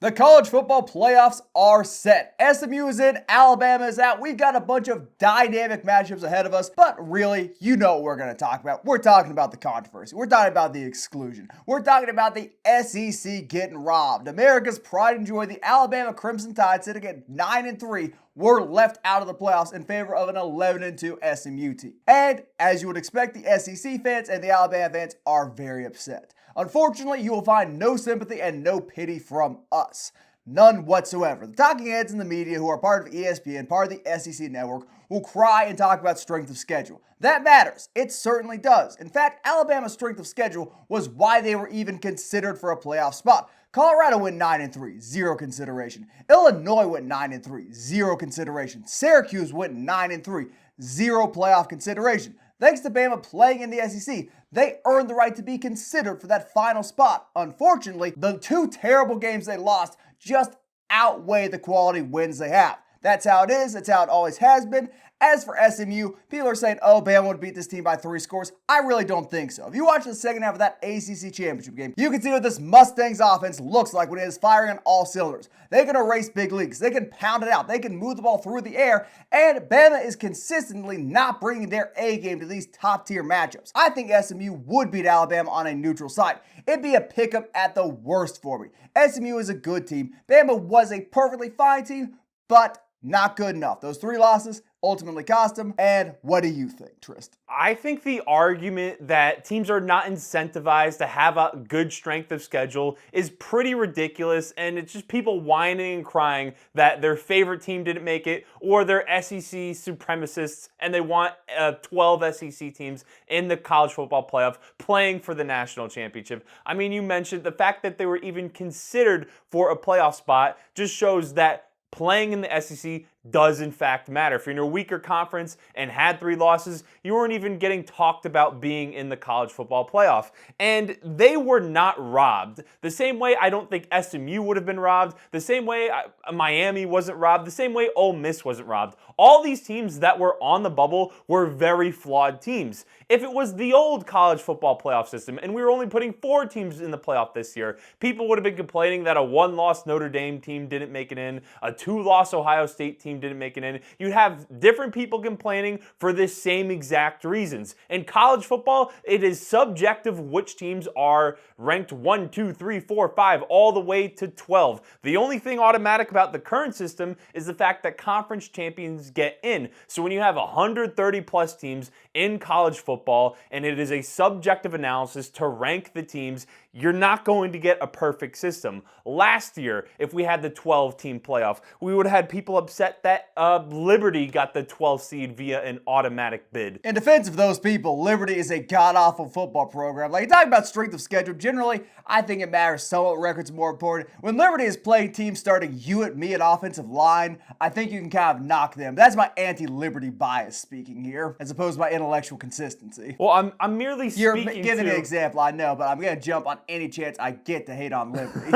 The college football playoffs are set. SMU is in, Alabama is out. We've got a bunch of dynamic matchups ahead of us, but really, you know what we're going to talk about. We're talking about the controversy. We're talking about the exclusion. We're talking about the SEC getting robbed. America's pride and joy, the Alabama Crimson Tide, sitting at 9-3, were left out of the playoffs in favor of an 11-2 SMU team. And as you would expect, the SEC fans and the Alabama fans are very upset. Unfortunately, you will find no sympathy and no pity from us. None whatsoever. The talking heads in the media who are part of ESPN, part of the SEC network, will cry and talk about strength of schedule. That matters. It certainly does. In fact, Alabama's strength of schedule was why they were even considered for a playoff spot. Colorado went 9-3, zero consideration. Illinois went 9-3, zero consideration. Syracuse went 9-3, zero playoff consideration. Thanks to Bama playing in the SEC, they earned the right to be considered for that final spot. Unfortunately, the two terrible games they lost just outweigh the quality wins they have. That's how it is. That's how it always has been. As for SMU, people are saying, oh, Bama would beat this team by 3 scores. I really don't think so. If you watch the second half of that ACC championship game, you can see what this Mustangs offense looks like when it is firing on all cylinders. They can erase big leagues. They can pound it out. They can move the ball through the air. And Bama is consistently not bringing their A game to these top-tier matchups. I think SMU would beat Alabama on a neutral site. It'd be a pickup at the worst for me. SMU is a good team. Bama was a perfectly fine team, but not good enough. Those 3 losses ultimately cost them. And what do you think, Trist? I think the argument that teams are not incentivized to have a good strength of schedule is pretty ridiculous, and it's just people whining and crying that their favorite team didn't make it, or they're SEC supremacists and they want 12 SEC teams in the college football playoff playing for the national championship. I mean, you mentioned the fact that they were even considered for a playoff spot just shows that playing in the SEC does in fact matter. If you're in a weaker conference and had 3 losses, you weren't even getting talked about being in the college football playoff. And they were not robbed. The same way I don't think SMU would have been robbed, the same way Miami wasn't robbed, the same way Ole Miss wasn't robbed. All these teams that were on the bubble were very flawed teams. If it was the old college football playoff system and we were only putting 4 teams in the playoff this year, people would have been complaining that a 1-loss Notre Dame team didn't make it in, a 2-loss Ohio State team didn't make it in. You'd have different people complaining for the same exact reasons. In college football, it is subjective which teams are ranked 1, 2, 3, 4, 5, all the way to 12. The only thing automatic about the current system is the fact that conference champions get in. So when you have 130 plus teams in college football and it is a subjective analysis to rank the teams, you're not going to get a perfect system. Last year, if we had the 12-team playoff, we would have had people upset that Liberty got the 12th seed via an automatic bid. In defense of those people, Liberty is a god-awful football program. Like, you talk about strength of schedule, generally, I think it matters somewhat. Record's more important. When Liberty is playing teams starting you and me at offensive line, I think you can kind of knock them. That's my anti-Liberty bias speaking here, as opposed to my intellectual consistency. Well, I'm merely You're speaking giving to... an example, I know, but I'm going to jump on any chance I get to hate on Liberty.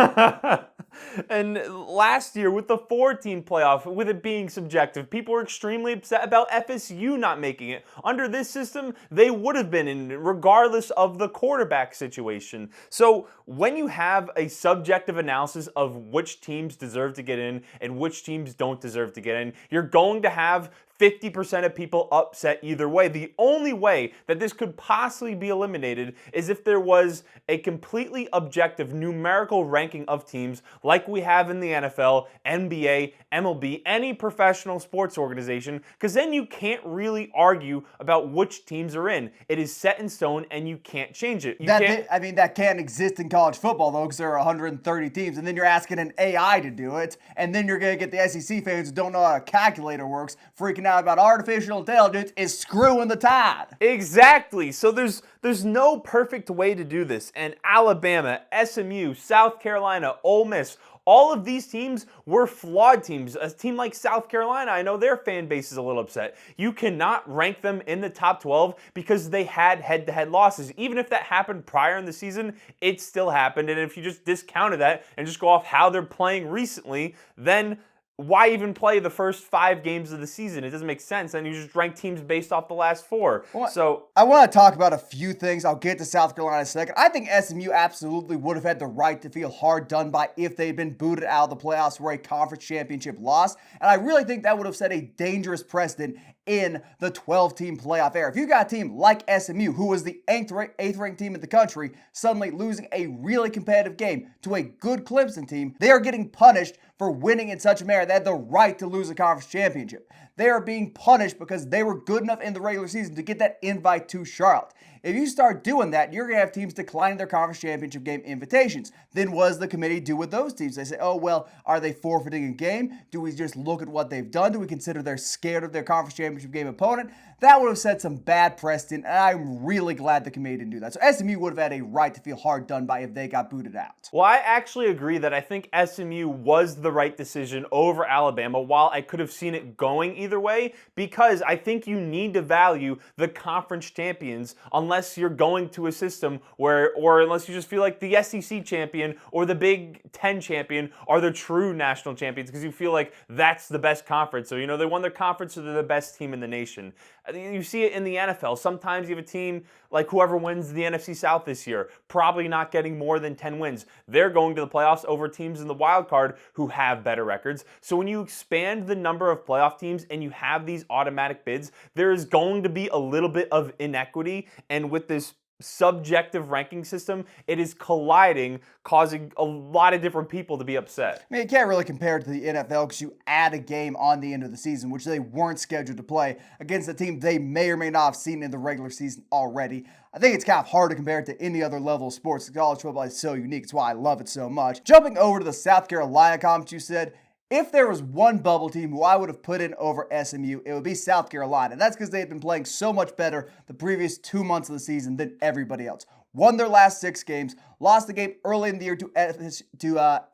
And last year with the 4-team playoff, with it being subjective, people were extremely upset about FSU not making it. Under this system, they would have been in, regardless of the quarterback situation. So when you have a subjective analysis of which teams deserve to get in and which teams don't deserve to get in, you're going to have 50% of people upset either way. The only way that this could possibly be eliminated is if there was a completely objective numerical ranking of teams like we have in the NFL, NBA, MLB, any professional sports organization, because then you can't really argue about which teams are in. It is set in stone and you can't change it. That can't exist in college football though, because there are 130 teams, and then you're asking an AI to do it, and then you're going to get the SEC fans who don't know how a calculator works freaking out about artificial intelligence is screwing the tide. Exactly. So there's no perfect way to do this. And Alabama, SMU, South Carolina, Ole Miss, all of these teams were flawed teams. A team like South Carolina, I know their fan base is a little upset. You cannot rank them in the top 12 because they had head-to-head losses. Even if that happened prior in the season, it still happened. And if you just discounted that and just go off how they're playing recently, then why even play the first 5 games of the season? It doesn't make sense. And you just rank teams based off the last 4. Well, So I want to talk about a few things. I'll get to South Carolina in a second. I think SMU absolutely would have had the right to feel hard done by if they'd been booted out of the playoffs for a conference championship loss. And I really think that would have set a dangerous precedent in the 12-team playoff era. If you got a team like SMU, who was the 8th-ranked team in the country, suddenly losing a really competitive game to a good Clemson team, they are getting punished for winning in such a manner they had the right to lose a conference championship. They are being punished because they were good enough in the regular season to get that invite to Charlotte. If you start doing that, you're going to have teams declining their conference championship game invitations. Then what does the committee do with those teams? They say, oh, well, are they forfeiting a game? Do we just look at what they've done? Do we consider they're scared of their conference championship game opponent? That would have set some bad precedent, and I'm really glad the committee didn't do that. So SMU would have had a right to feel hard done by if they got booted out. Well, I actually agree that I think SMU was the right decision over Alabama, while I could have seen it going either way, because I think you need to value the conference champions unless you're going to a system where, or unless you just feel like the SEC champion or the Big Ten champion are the true national champions, because you feel like that's the best conference. So, they won their conference, so they're the best team in the nation. You see it in the NFL. Sometimes you have a team like whoever wins the NFC South this year, probably not getting more than 10 wins. They're going to the playoffs over teams in the wild card who have better records. So when you expand the number of playoff teams and you have these automatic bids, there is going to be a little bit of inequity. And with this subjective ranking system, it is colliding, causing a lot of different people to be upset. I mean, you can't really compare it to the NFL because you add a game on the end of the season, which they weren't scheduled to play against a team they may or may not have seen in the regular season already. I think it's kind of hard to compare it to any other level of sports. College football is so unique. It's why I love it so much. Jumping over to the South Carolina comments you said, if there was one bubble team who I would have put in over SMU, it would be South Carolina. And that's because they had been playing so much better the previous 2 months of the season than everybody else. Won their last 6 games, lost the game early in the year to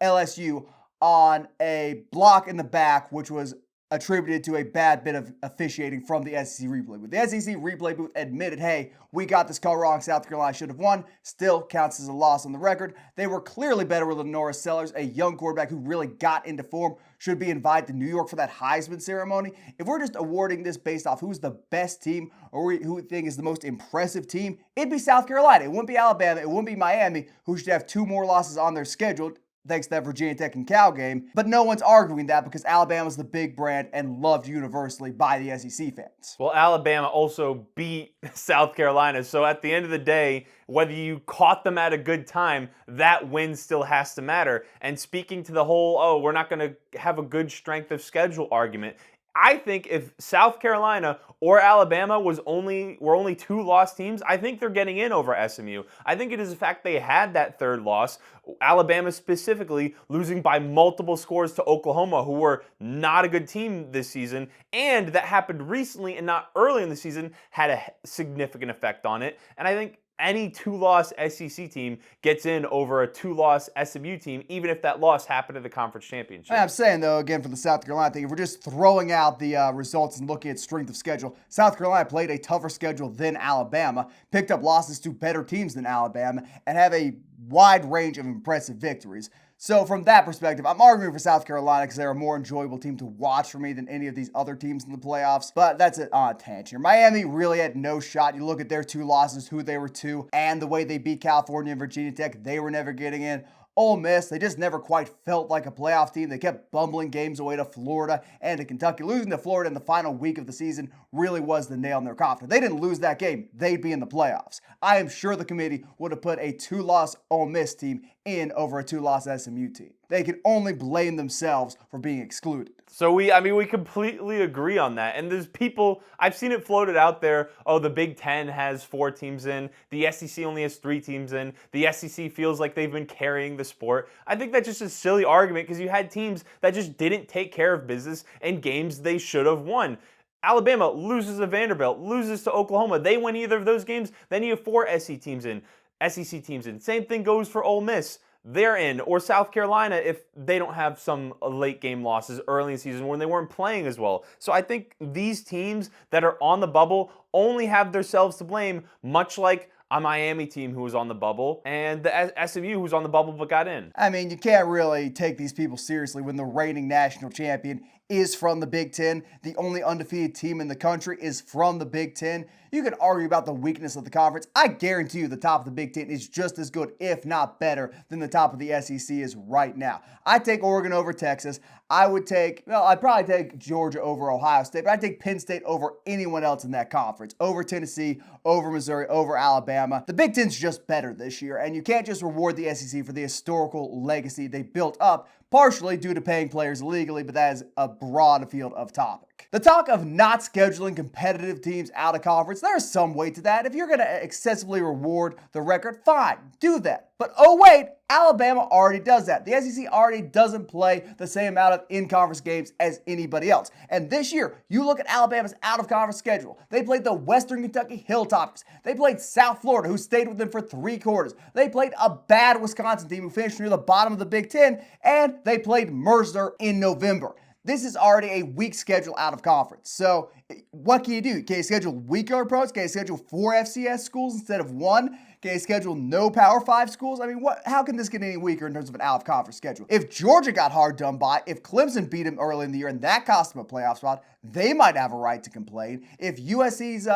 LSU on a block in the back, which was attributed to a bad bit of officiating from the SEC replay booth. The SEC replay booth admitted, hey, we got this call wrong, South Carolina should have won, still counts as a loss on the record. They were clearly better with Norris Sellers, a young quarterback who really got into form, should be invited to New York for that Heisman ceremony. If we're just awarding this based off who's the best team or who we think is the most impressive team, it'd be South Carolina. It wouldn't be Alabama, it wouldn't be Miami, who should have 2 more losses on their schedule, thanks to that Virginia Tech and Cal game. But no one's arguing that because Alabama's the big brand and loved universally by the SEC fans. Well, Alabama also beat South Carolina. So at the end of the day, whether you caught them at a good time, that win still has to matter. And speaking to the whole, we're not going to have a good strength of schedule argument, I think if South Carolina or Alabama were only 2 lost teams, I think they're getting in over SMU. I think it is the fact they had that 3rd loss, Alabama specifically losing by multiple scores to Oklahoma, who were not a good team this season, and that happened recently and not early in the season, had a significant effect on it. And I think any 2-loss SEC team gets in over a 2-loss SMU team, even if that loss happened at the conference championship. I'm saying, though, again, for the South Carolina thing, if we're just throwing out the results and looking at strength of schedule, South Carolina played a tougher schedule than Alabama, picked up losses to better teams than Alabama, and have a wide range of impressive victories. So from that perspective, I'm arguing for South Carolina because they're a more enjoyable team to watch for me than any of these other teams in the playoffs. But that's it on a tangent. Miami really had no shot. You look at their 2 losses, who they were to, and the way they beat California and Virginia Tech, they were never getting in. Ole Miss, they just never quite felt like a playoff team. They kept bumbling games away to Florida and to Kentucky. Losing to Florida in the final week of the season really was the nail in their coffin. If they didn't lose that game, they'd be in the playoffs. I am sure the committee would have put a 2-loss Ole Miss team in over a 2-loss SMU team. They can only blame themselves for being excluded. So we completely agree on that. And there's people, I've seen it floated out there, the Big Ten has 4 teams in, the SEC only has 3 teams in, the SEC feels like they've been carrying the sport. I think that's just a silly argument because you had teams that just didn't take care of business in games they should have won. Alabama loses to Vanderbilt, loses to Oklahoma. They win either of those games, then you have 4 SEC teams in. Same thing goes for Ole Miss. They're in, or South Carolina if they don't have some late game losses early in the season when they weren't playing as well. So I think these teams that are on the bubble only have themselves to blame, much like a Miami team who was on the bubble, and the SMU who was on the bubble but got in. I mean, you can't really take these people seriously when the reigning national champion is from the Big Ten. The only undefeated team in the country is from the Big Ten. You can argue about the weakness of the conference. I guarantee you the top of the Big Ten is just as good, if not better, than the top of the SEC is right now. I'd take Oregon over Texas. I'd probably take Georgia over Ohio State, but I'd take Penn State over anyone else in that conference. Over Tennessee, over Missouri, over Alabama. The Big Ten's just better this year, and you can't just reward the SEC for the historical legacy they built up, partially due to paying players illegally, but that is a broad field of topic. The talk of not scheduling competitive teams out of conference, there's some weight to that. If you're going to excessively reward the record, fine, do that. But oh wait, Alabama already does that. The SEC already doesn't play the same amount of in-conference games as anybody else. And this year, you look at Alabama's out-of-conference schedule. They played the Western Kentucky Hilltoppers. They played South Florida, who stayed with them for 3 quarters. They played a bad Wisconsin team who finished near the bottom of the Big Ten, and they played Mercer in November. This is already a weak schedule out of conference. So what can you do? Can you schedule weaker opponents? Can you schedule 4 FCS schools instead of 1? Can you schedule no Power 5 schools? I mean, how can this get any weaker in terms of an out-of-conference schedule? If Georgia got hard done by, if Clemson beat them early in the year and that cost them a playoff spot, they might have a right to complain. If USC's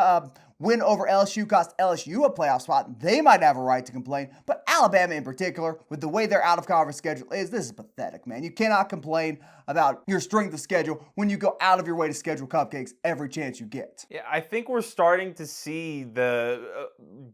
win over LSU cost LSU a playoff spot, they might have a right to complain. But Alabama in particular, with the way their out-of-conference schedule is, this is pathetic, man. You cannot complain about your strength of schedule when you go out of your way to schedule cupcakes every chance you get. Yeah, I think we're starting to see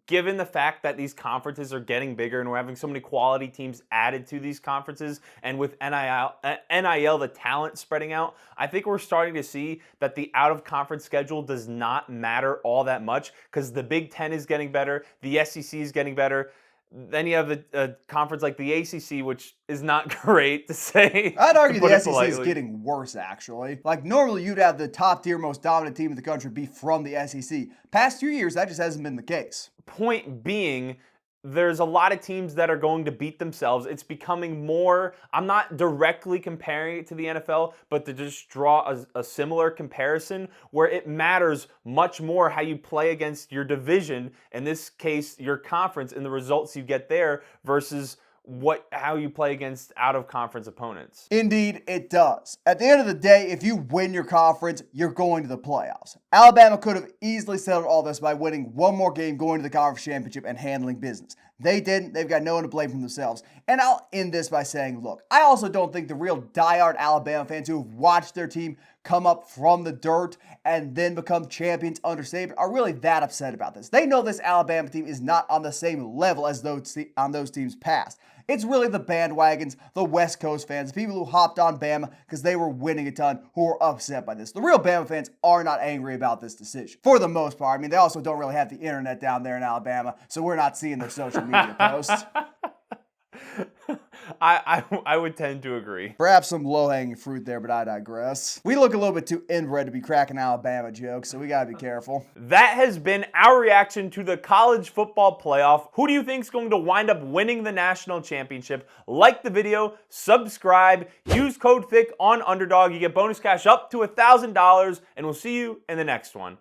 given the fact that these conferences are getting bigger and we're having so many quality teams added to these conferences, and with NIL, the talent spreading out, I think we're starting to see that the out-of-conference schedule does not matter all that much because the Big Ten is getting better, the SEC is getting better. Then you have a conference like the ACC, which is not great to say. I'd argue the SEC is getting worse, actually. Like, normally you'd have the top-tier, most dominant team in the country be from the SEC. Past 2 years, that just hasn't been the case. Point being, there's a lot of teams that are going to beat themselves. It's becoming more, I'm not directly comparing it to the NFL, but to just draw a similar comparison where it matters much more how you play against your division, in this case, your conference, and the results you get there versus how you play against out-of-conference opponents. Indeed, it does. At the end of the day, if you win your conference, you're going to the playoffs. Alabama could have easily settled all this by winning one more game, going to the conference championship, and handling business. They didn't. They've got no one to blame for themselves. And I'll end this by saying, look, I also don't think the real diehard Alabama fans who have watched their team come up from the dirt and then become champions under Saban are really that upset about this. They know this Alabama team is not on the same level as those teams past. It's really the bandwagons, the West Coast fans, the people who hopped on Bama because they were winning a ton, who are upset by this. The real Bama fans are not angry about this decision, for the most part. I mean, they also don't really have the internet down there in Alabama, so we're not seeing their social media posts. I would tend to agree. Perhaps some low-hanging fruit there, but I digress. We look a little bit too inbred to be cracking Alabama jokes, so we gotta be careful. That has been our reaction to the college football playoff. Who do you think is going to wind up winning the national championship? Like the video, subscribe, use code Thicc on Underdog. You get bonus cash up to $1,000, and we'll see you in the next one.